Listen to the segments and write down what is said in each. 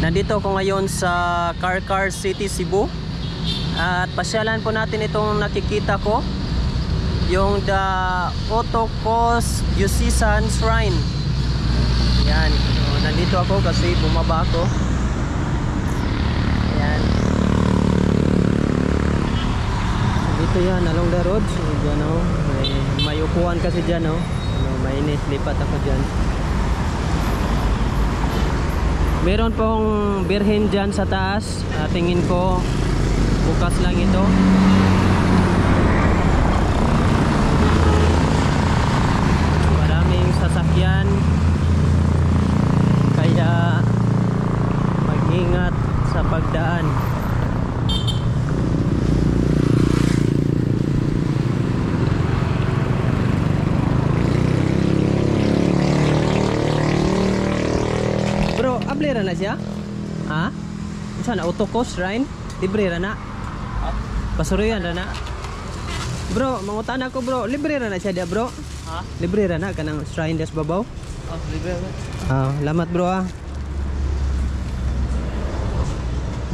Nandito ako ngayon sa Carcar City, Cebu. At pasyalan po natin itong nakikita ko, yung the Otokos Yusisan Shrine. Yan. So, nandito ako kasi bumaba ako. Yan. Dito yan, along the road. So, dyan, oh, may upuan kasi dyan. Oh. Mainit, lipat ako dyan. Meron pong birhen dyan sa taas. Tingin ko bukas lang ito. Maraming sasakyan, kaya mag-ingat sa pagdaan. Bro, ablera na siya? Ha? Saan na? Otokos Shrine? Libre ra na? Pasuruyan ra na? Bro, mangutan ako bro. Libre ra na siya dia bro? Ha? Libre ra na kanang shrine des babaw? Oh, libre ra. Lamat bro ah.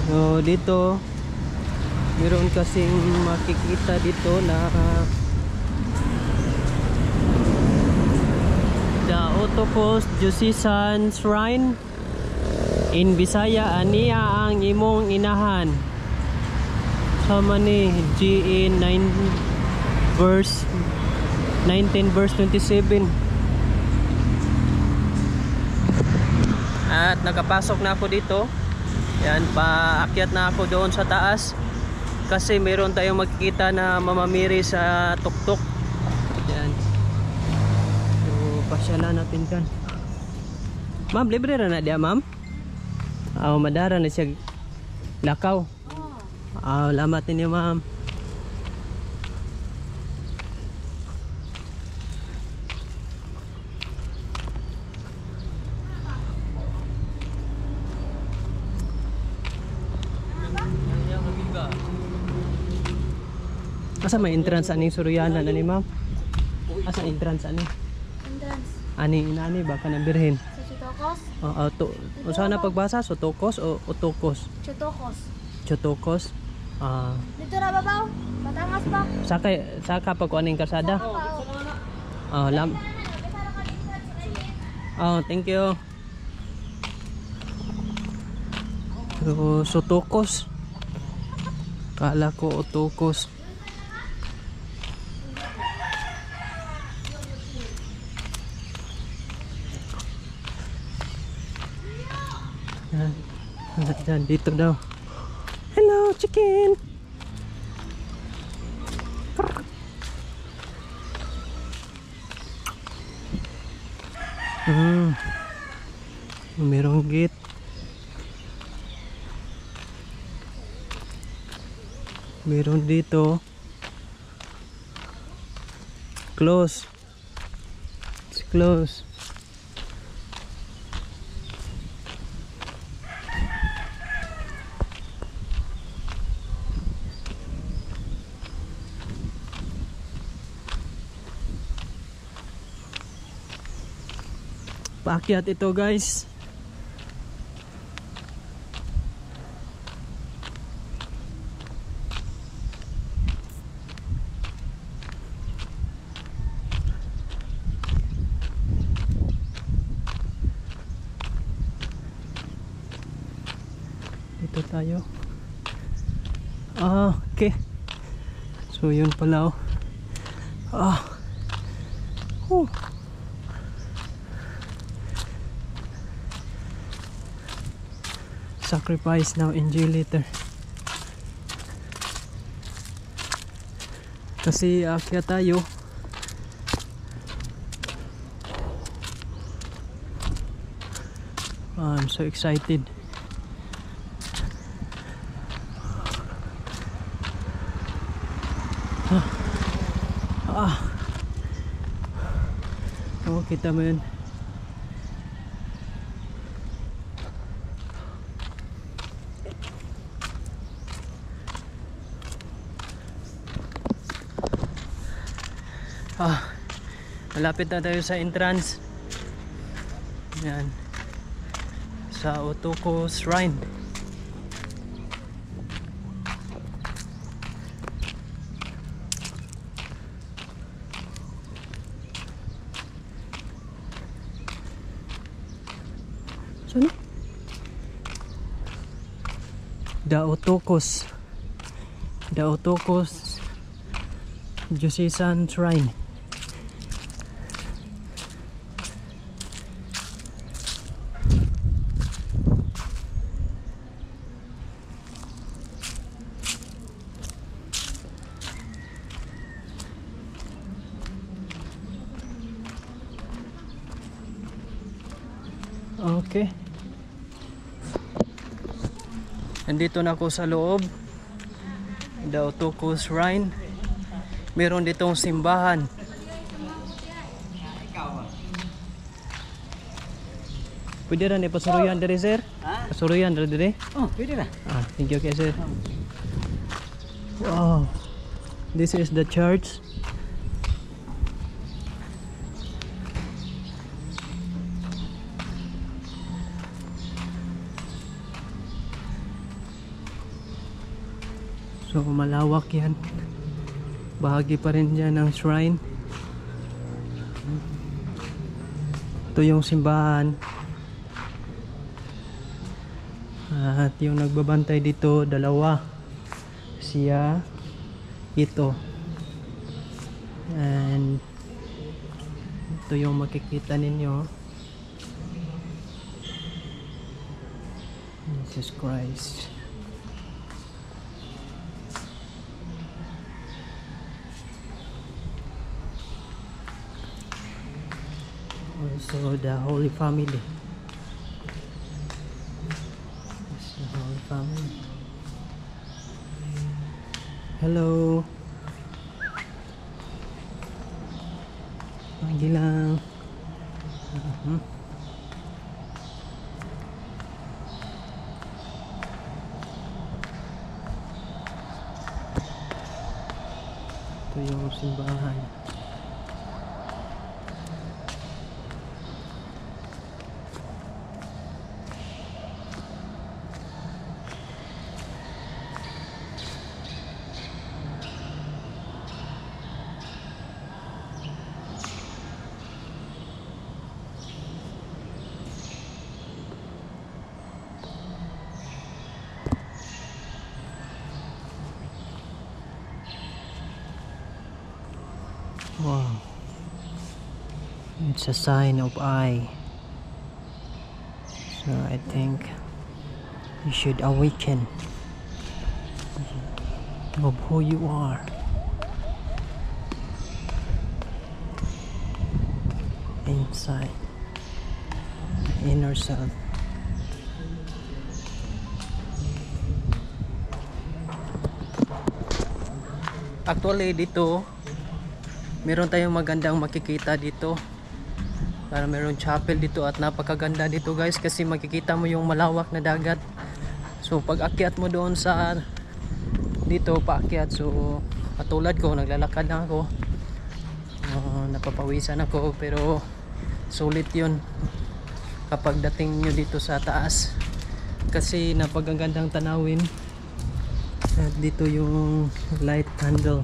So dito meron kasing makikita dito na the Otokos Yusisan Shrine. In Bisaya, aniya ang imong inahan. Sama ni GE 19 verse 27. At nakapasok na ako dito. Yan, paakyat na ako doon sa taas. Kasi meron tayong makikita na mamamiri sa tuktok. Yan. So, pasyalan natin dyan. Ma'am, libre na dia ma'am? Madara na siya lakaw. Lamat ninyo ma'am. Asa may entrance aning Suriana na ni ma'am? Asa entrance ani? Entrance. Ani baka na birhen. Chotokos? Usa na pagbasa? Chotokos o Otokos? Chotokos. Chotokos? Dito na babaw? Batangas ba? Saka pag kuaning kasada? Thank you. So, Chotokos. Kala ko Otokos. Yan, dito daw. Hello, chicken. Merong gate. Meron dito. Close. It's close. Paakyat ito guys. Dito tayo. Okay. So yun pala oh. Sacrifice now, enjoy later. Kasi aakyat tayo. I'm so excited. Kita mo yun. Malapit na tayo sa entrance. Yan. Sa sa Otoko Shrine. Saan? The Otokos Josesan Shrine. Okay. Nandito na ako sa loob. The Otoko Shrine. Meron ditong simbahan. Pwede rin ipasuruyan diri, sir? Pasuruyan diri? Oh, pwede na. Thank you, sir. Wow. This is the church. So malawak yan. Bahagi pa rin dyan ng shrine. Ito yung simbahan. At yung nagbabantay dito, dalawa. Siya, ito. And ito yung makikita ninyo. Jesus Christ. Also the Holy Family. It's the Holy Family. Hello. Lagi lang. Ito yung simbahan. Wow, it's a sign of I. So I think you should awaken of who you are. Inside the inner self. Actually dito meron tayong magandang makikita dito. Para meron chapel dito at napakaganda dito guys kasi makikita mo yung malawak na dagat. So pag akyat mo doon sa dito paakyat, so katulad ko naglalakad lang ako. Napapawisan ako pero sulit yun kapag dating nyo dito sa taas kasi napakagandang tanawin. At dito yung light candle.